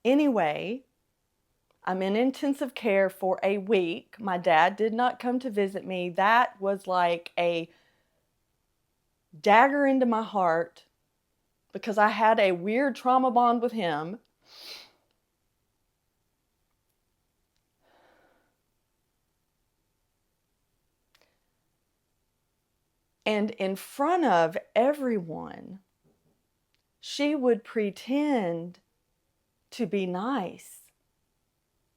Anyway, I'm in intensive care for a week. My dad did not come to visit me. That was like a dagger into my heart because I had a weird trauma bond with him. And in front of everyone, she would pretend to be nice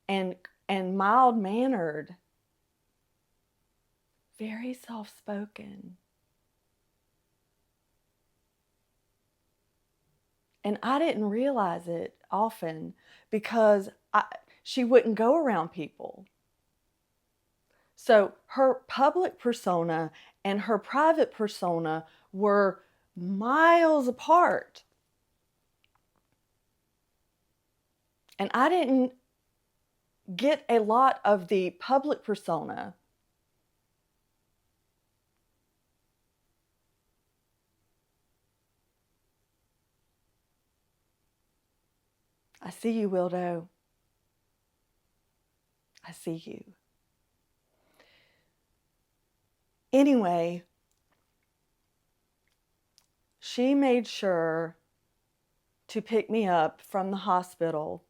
and mild-mannered, very soft-spoken. And I didn't realize it often because she wouldn't go around people. So her public persona and her private persona were miles apart. And I didn't get a lot of the public persona. I see you, Wildo. I see you. Anyway, she made sure to pick me up from the hospital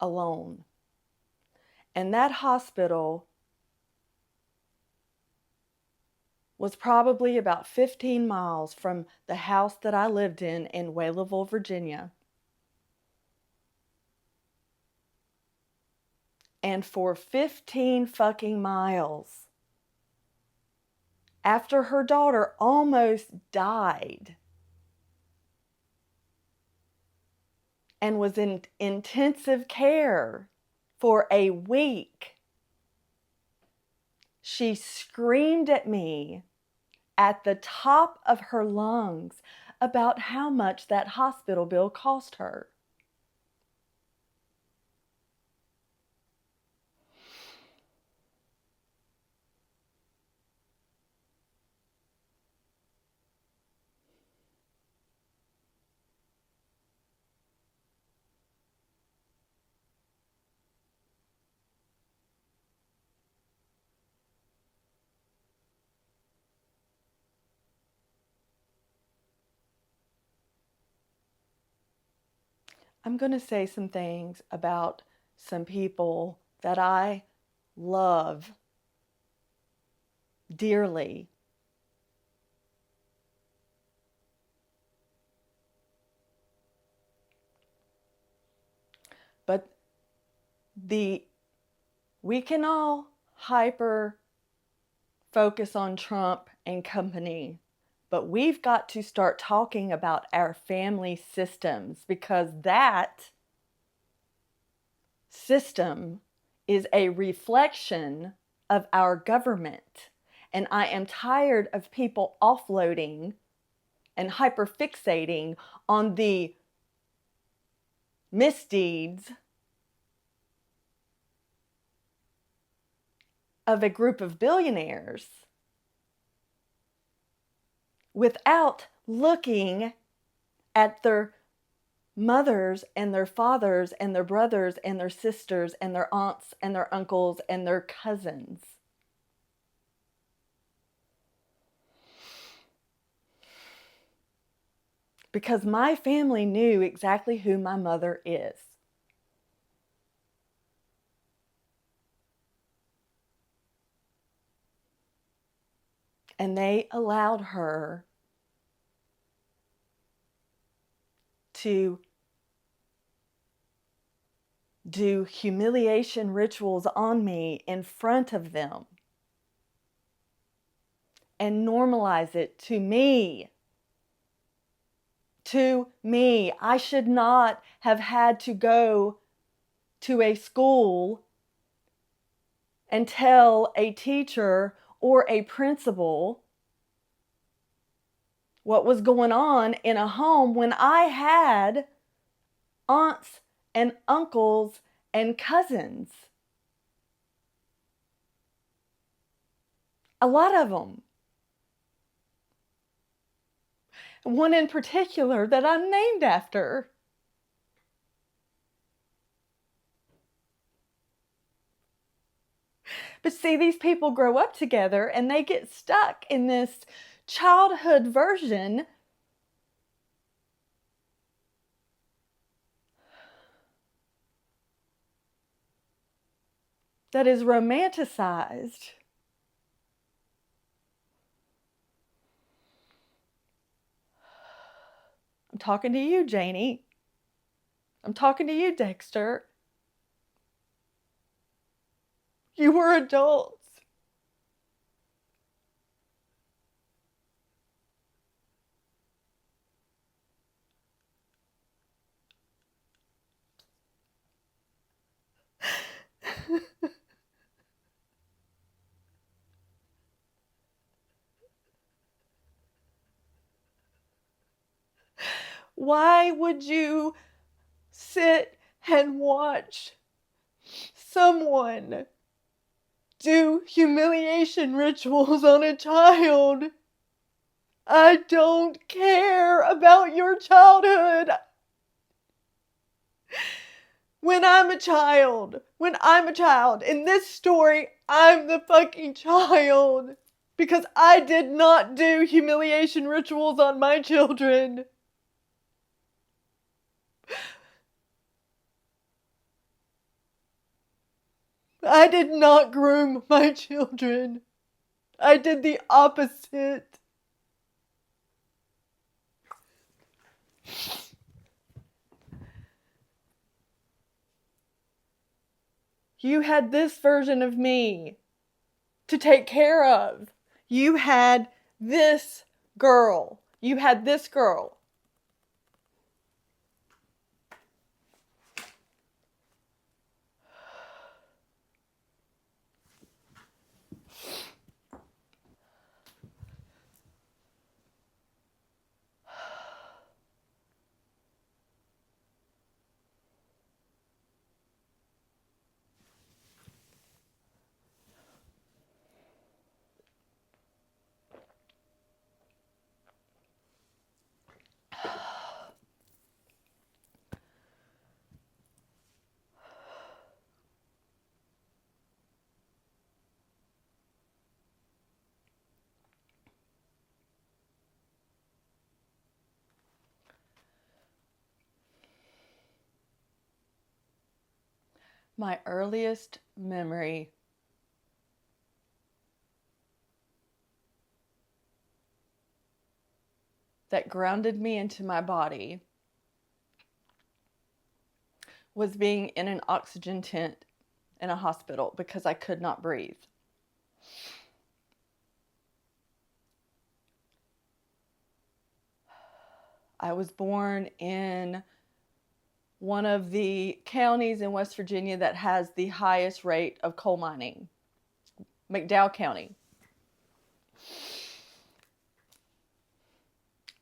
alone. And that hospital was probably about 15 miles from the house that I lived in Whaleville, Virginia. And for 15 fucking miles, after her daughter almost died and was in intensive care for a week, she screamed at me at the top of her lungs about how much that hospital bill cost her. I'm going to say some things about some people that I love dearly. But we can all hyper focus on Trump and company, but we've got to start talking about our family systems, because that system is a reflection of our government. And I am tired of people offloading and hyperfixating on the misdeeds of a group of billionaires without looking at their mothers and their fathers and their brothers and their sisters and their aunts and their uncles and their cousins. Because my family knew exactly who my mother is. And they allowed her to do humiliation rituals on me in front of them and normalize it to me. To me. I should not have had to go to a school and tell a teacher or a principal what was going on in a home when I had aunts and uncles and cousins. A lot of them. One in particular that I'm named after. But see, these people grow up together and they get stuck in this childhood version that is romanticized. I'm talking to you, Janie. I'm talking to you, Dexter. You were adults. Why would you sit and watch someone do humiliation rituals on a child? I don't care about your childhood. When I'm a child, in this story, I'm the fucking child. Because I did not do humiliation rituals on my children. I did not groom my children. I did the opposite. You had this version of me to take care of. You had this girl. You had this girl. My earliest memory that grounded me into my body was being in an oxygen tent in a hospital because I could not breathe. I was born in one of the counties in West Virginia that has the highest rate of coal mining, McDowell County.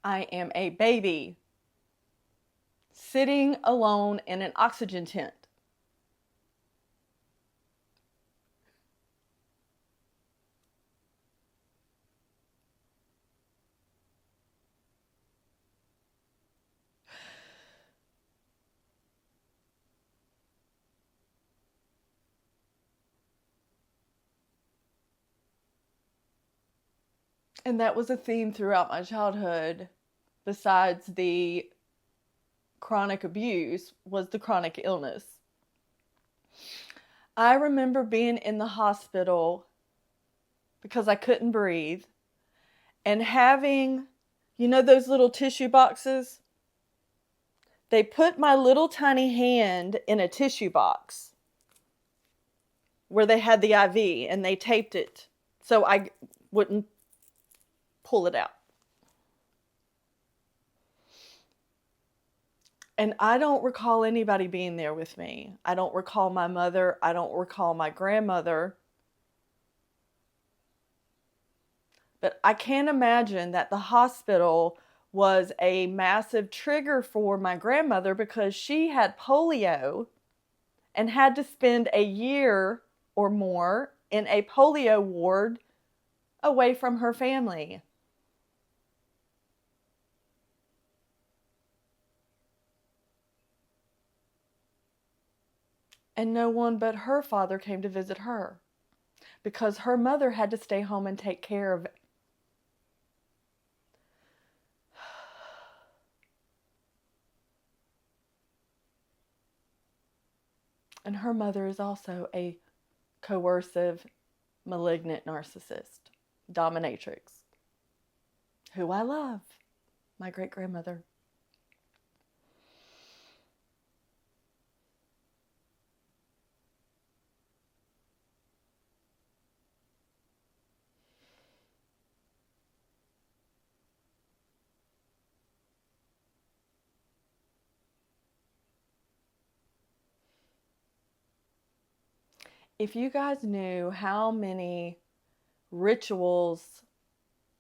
I am a baby sitting alone in an oxygen tent. And that was a theme throughout my childhood, besides the chronic abuse, was the chronic illness. I remember being in the hospital because I couldn't breathe and having, you know, those little tissue boxes? They put my little tiny hand in a tissue box where they had the IV and they taped it so I wouldn't pull it out. And I don't recall anybody being there with me. I don't recall my mother. I don't recall my grandmother. But I can't imagine that the hospital was a massive trigger for my grandmother because she had polio and had to spend a year or more in a polio ward away from her family. And no one but her father came to visit her. because her mother had to stay home and take care of. And her mother is also a coercive, malignant narcissist, dominatrix, who I love, my great-grandmother. If you guys knew how many rituals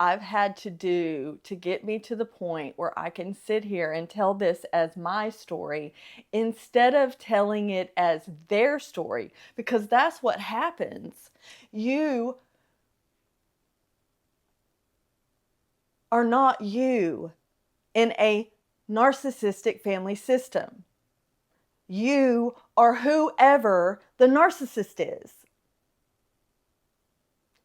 I've had to do to get me to the point where I can sit here and tell this as my story instead of telling it as their story, because that's what happens. You are not you in a narcissistic family system. You are whoever the narcissist is.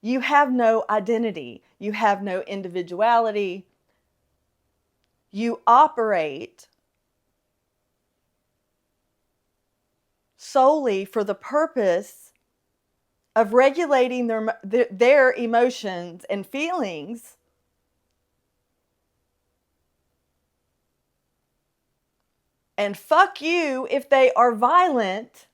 You have no identity. You have no individuality. You operate solely for the purpose of regulating their emotions and feelings and fuck you if they are violent.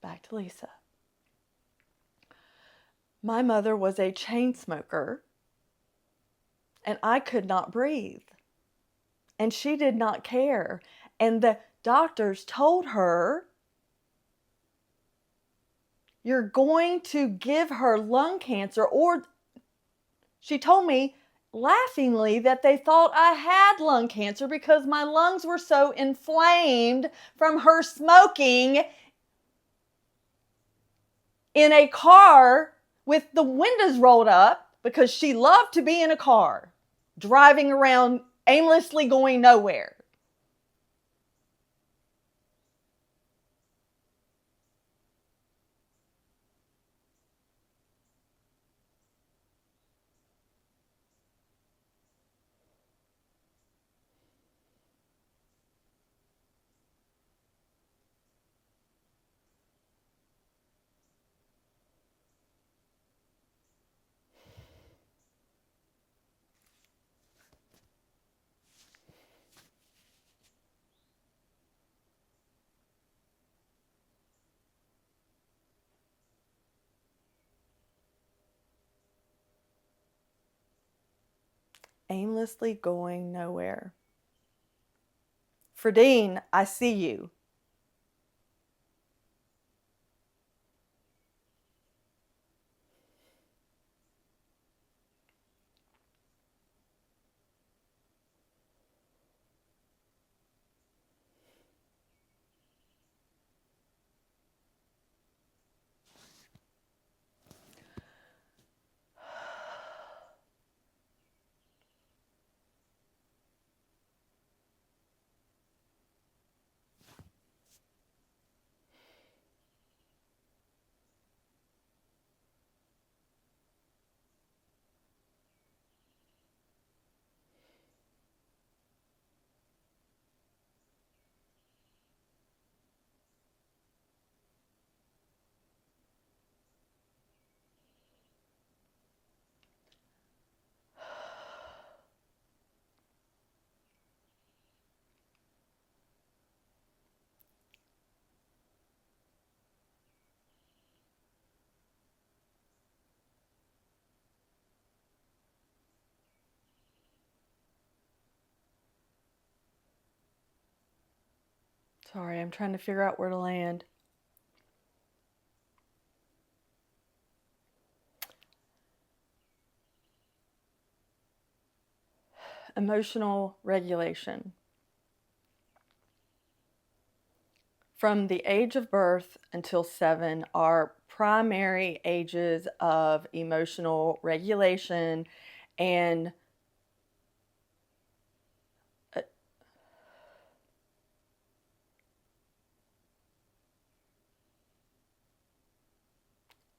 Back to Lisa. My mother was a chain smoker, and I could not breathe. And she did not care. And the doctors told her, you're going to give her lung cancer. Or she told me laughingly that they thought I had lung cancer because my lungs were so inflamed from her smoking in a car with the windows rolled up, because she loved to be in a car, driving around aimlessly going nowhere. Aimlessly going nowhere. Ferdine, I see you. Sorry, I'm trying to figure out where to land. Emotional regulation. From the age of birth until 7 are primary ages of emotional regulation and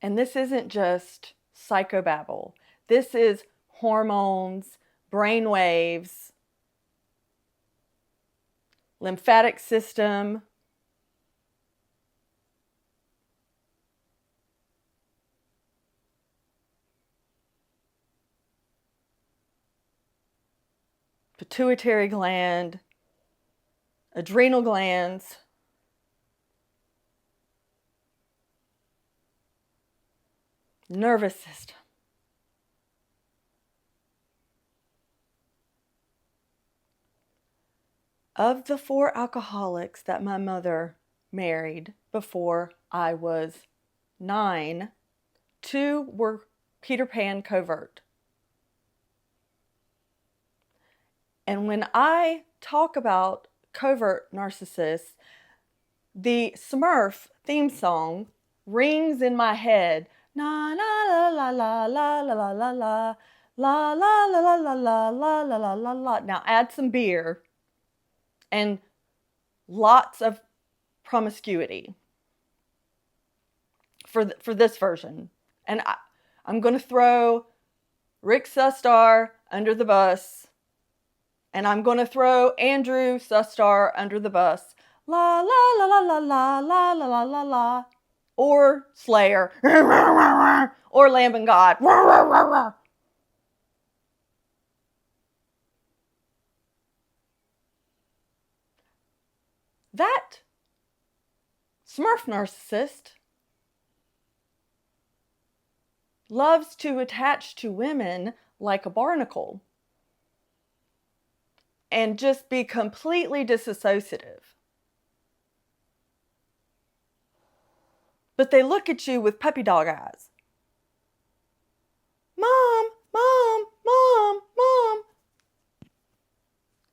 this isn't just psychobabble. This is hormones, brain waves, lymphatic system, pituitary gland, adrenal glands, nervous system. Of the 4 alcoholics that my mother married before I was 9, 2 were Peter Pan covert. And when I talk about covert narcissists, the Smurf theme song rings in my head. Na na la la la la la la la la la la la la la la la la la la. Now add some beer and lots of promiscuity for this version. And I'm going to throw Rick Sustar under the bus, and I'm going to throw Andrew Sustar under the bus. La la la la la la la la la la la. Or Slayer. Or Lamb and God. That Smurf narcissist loves to attach to women like a barnacle and just be completely disassociative. But they look at you with puppy dog eyes. Mom, Mom, Mom, Mom.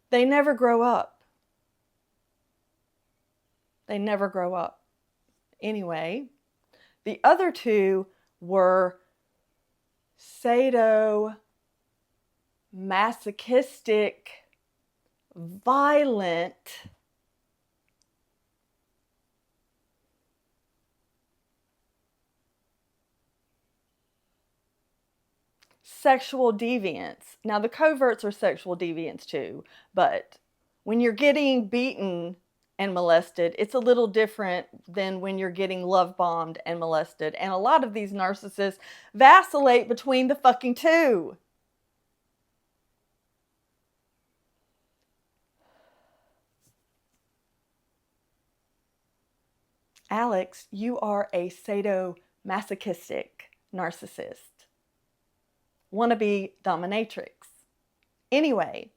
They never grow up. They never grow up. Anyway, the other 2 were sadomasochistic, violent, sexual deviants. Now, the coverts are sexual deviants too, but when you're getting beaten and molested, it's a little different than when you're getting love bombed and molested. And a lot of these narcissists vacillate between the fucking 2. Alex, you are a sadomasochistic narcissist. Wannabe dominatrix. Anyway,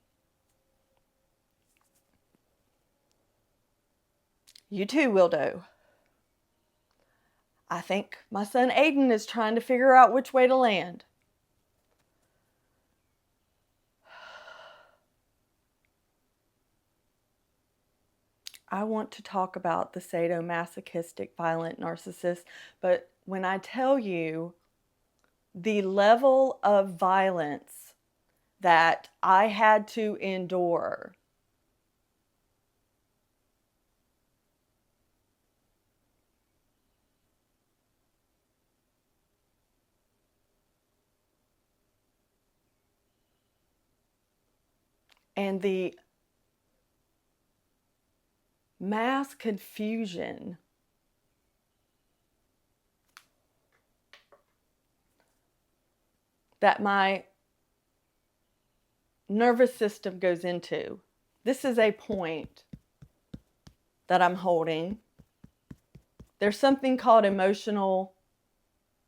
you too, Wildo. I think my son Aiden is trying to figure out which way to land. I want to talk about the sadomasochistic violent narcissist, but when I tell you the level of violence that I had to endure and the mass confusion that my nervous system goes into. This is a point that I'm holding. There's something called emotional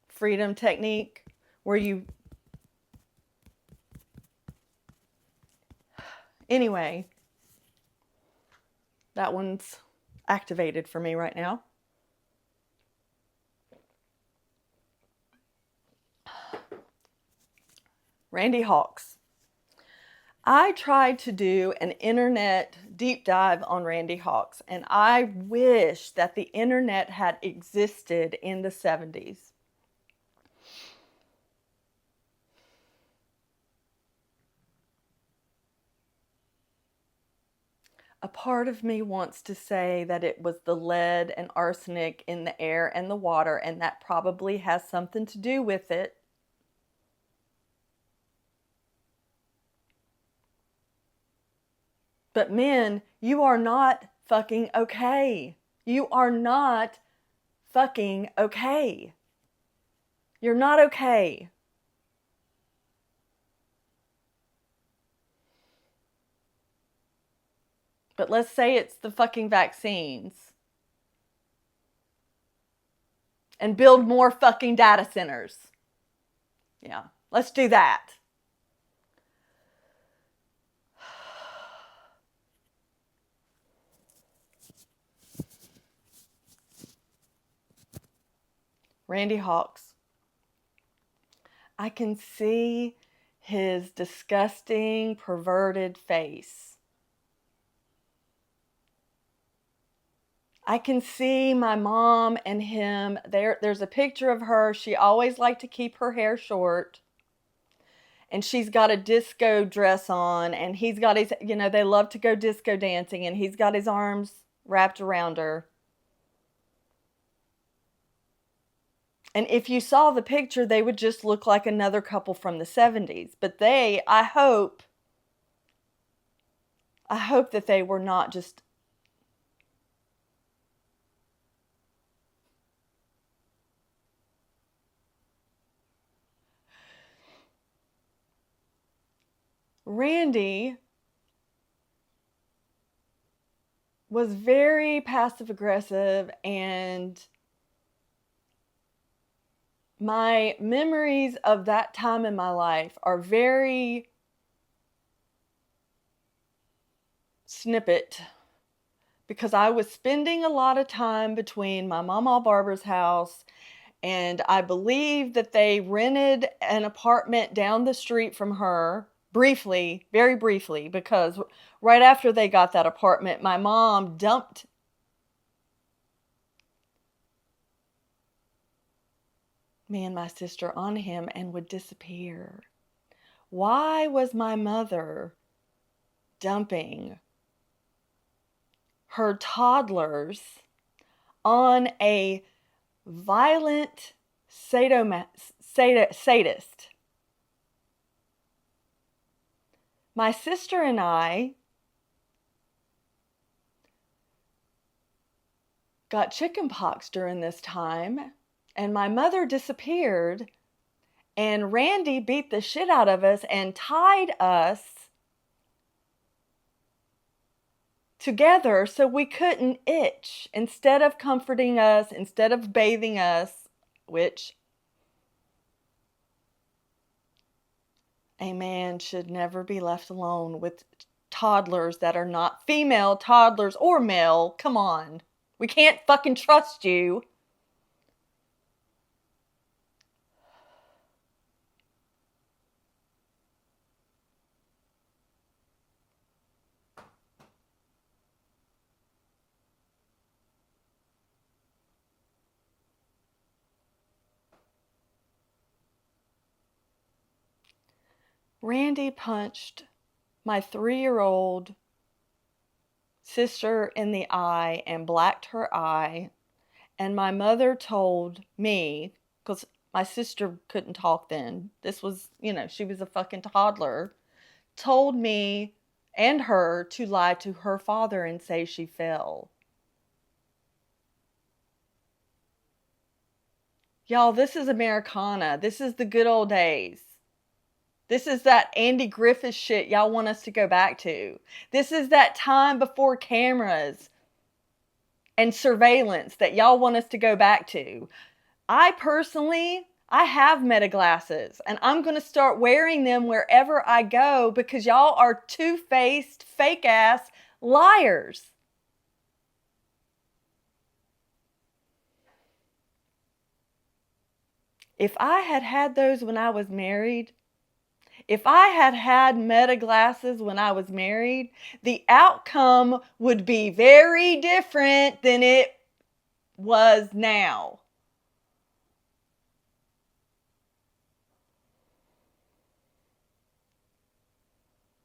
freedom technique where you... Anyway, that one's activated for me right now. Randy Hawks. I tried to do an internet deep dive on Randy Hawks, and I wish that the internet had existed in the 70s. A part of me wants to say that it was the lead and arsenic in the air and the water, and that probably has something to do with it. But men, you are not fucking okay. You are not fucking okay. You're not okay. But let's say it's the fucking vaccines. And build more fucking data centers. Yeah, let's do that. Randy Hawks. I can see his disgusting, perverted face. I can see my mom and him. There's a picture of her. She always liked to keep her hair short. And she's got a disco dress on. And he's got his, they love to go disco dancing. And he's got his arms wrapped around her. And if you saw the picture, they would just look like another couple from the 70s. But I hope that they were not just... Randy was very passive aggressive, and my memories of that time in my life are very snippet, because I was spending a lot of time between my Mama Barbara's house, and I believe that they rented an apartment down the street from her briefly, very briefly, because right after they got that apartment, my mom dumped me and my sister on him and would disappear. Why was my mother dumping her toddlers on a violent sadist? My sister and I got chickenpox during this time, and my mother disappeared, and Randy beat the shit out of us and tied us together so we couldn't itch. Instead of comforting us, instead of bathing us, which a man should never be left alone with toddlers that are not female toddlers or male. Come on. We can't fucking trust you. Randy punched my 3-year-old sister in the eye and blacked her eye. And my mother told me, because my sister couldn't talk then. This was, she was a fucking toddler. Told me and her to lie to her father and say she fell. Y'all, this is Americana. This is the good old days. This is that Andy Griffith shit y'all want us to go back to. This is that time before cameras and surveillance that y'all want us to go back to. I have meta glasses, and I'm going to start wearing them wherever I go because y'all are two-faced, fake-ass liars. If I had had those when I was married, If I had had meta glasses when I was married, the outcome would be very different than it was now.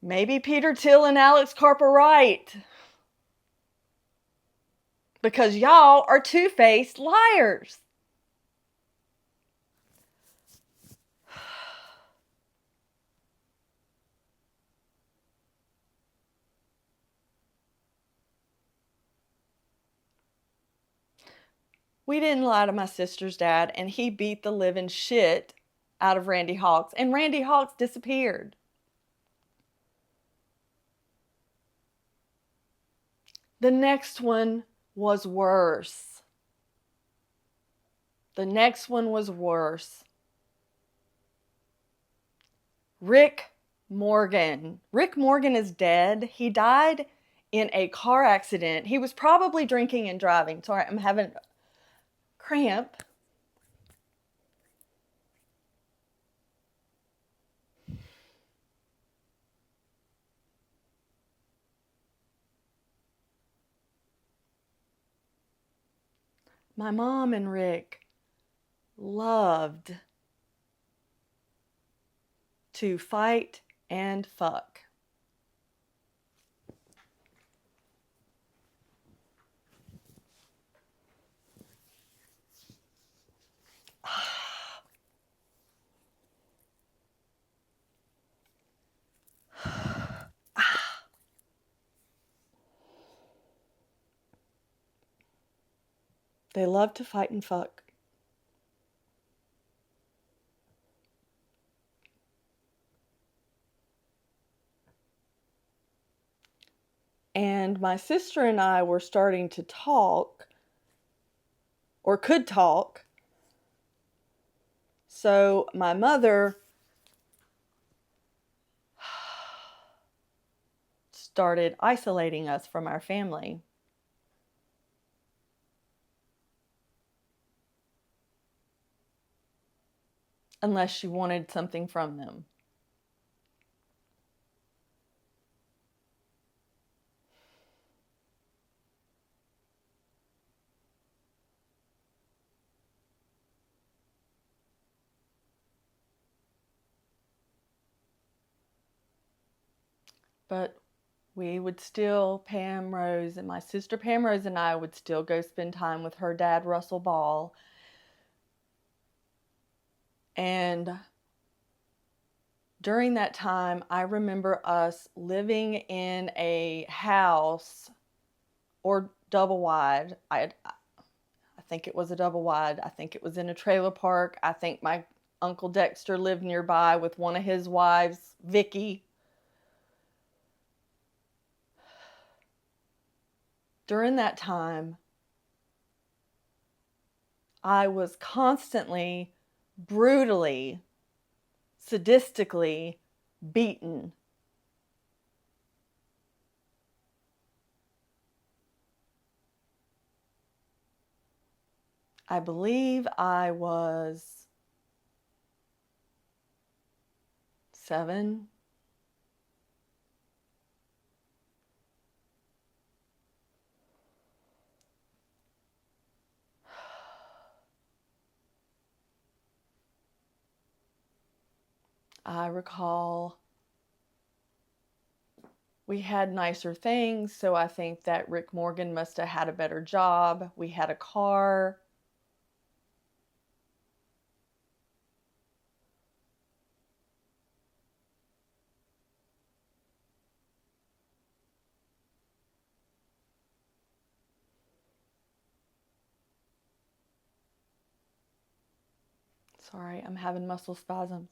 Maybe Peter Thiel and Alex Karp are right. Because y'all are two-faced liars. We didn't lie to my sister's dad, and he beat the living shit out of Randy Hawks, and Randy Hawks disappeared. The next one was worse. The next one was worse. Rick Morgan. Rick Morgan is dead. He died in a car accident. He was probably drinking and driving. Sorry, I'm having a cramp. My mom and Rick loved to fight and fuck. They loved to fight and fuck. And my sister and I were starting to talk, or could talk. So my mother started isolating us from our family. Unless she wanted something from them. But we would still, Pam Rose and my sister Pam Rose and I would still go spend time with her dad, Russell Ball. And during that time, I remember us living in a house, or double wide. I think it was a double wide. I think it was in a trailer park. I think my Uncle Dexter lived nearby with one of his wives, Vicky. During that time, I was constantly, brutally, sadistically beaten. I believe I was 7. I recall we had nicer things, so I think that Rick Morgan must have had a better job. We had a car. Sorry, I'm having muscle spasms.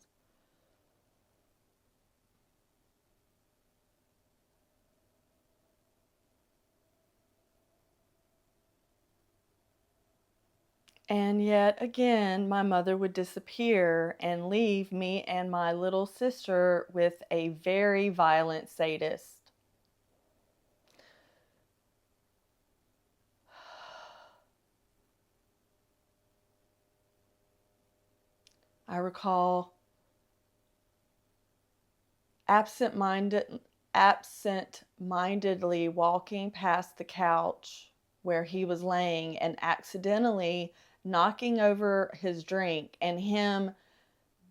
And yet again, my mother would disappear and leave me and my little sister with a very violent sadist. I recall absent-minded, absent-mindedly walking past the couch where he was laying and accidentally knocking over his drink, and him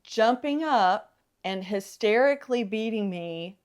jumping up and hysterically beating me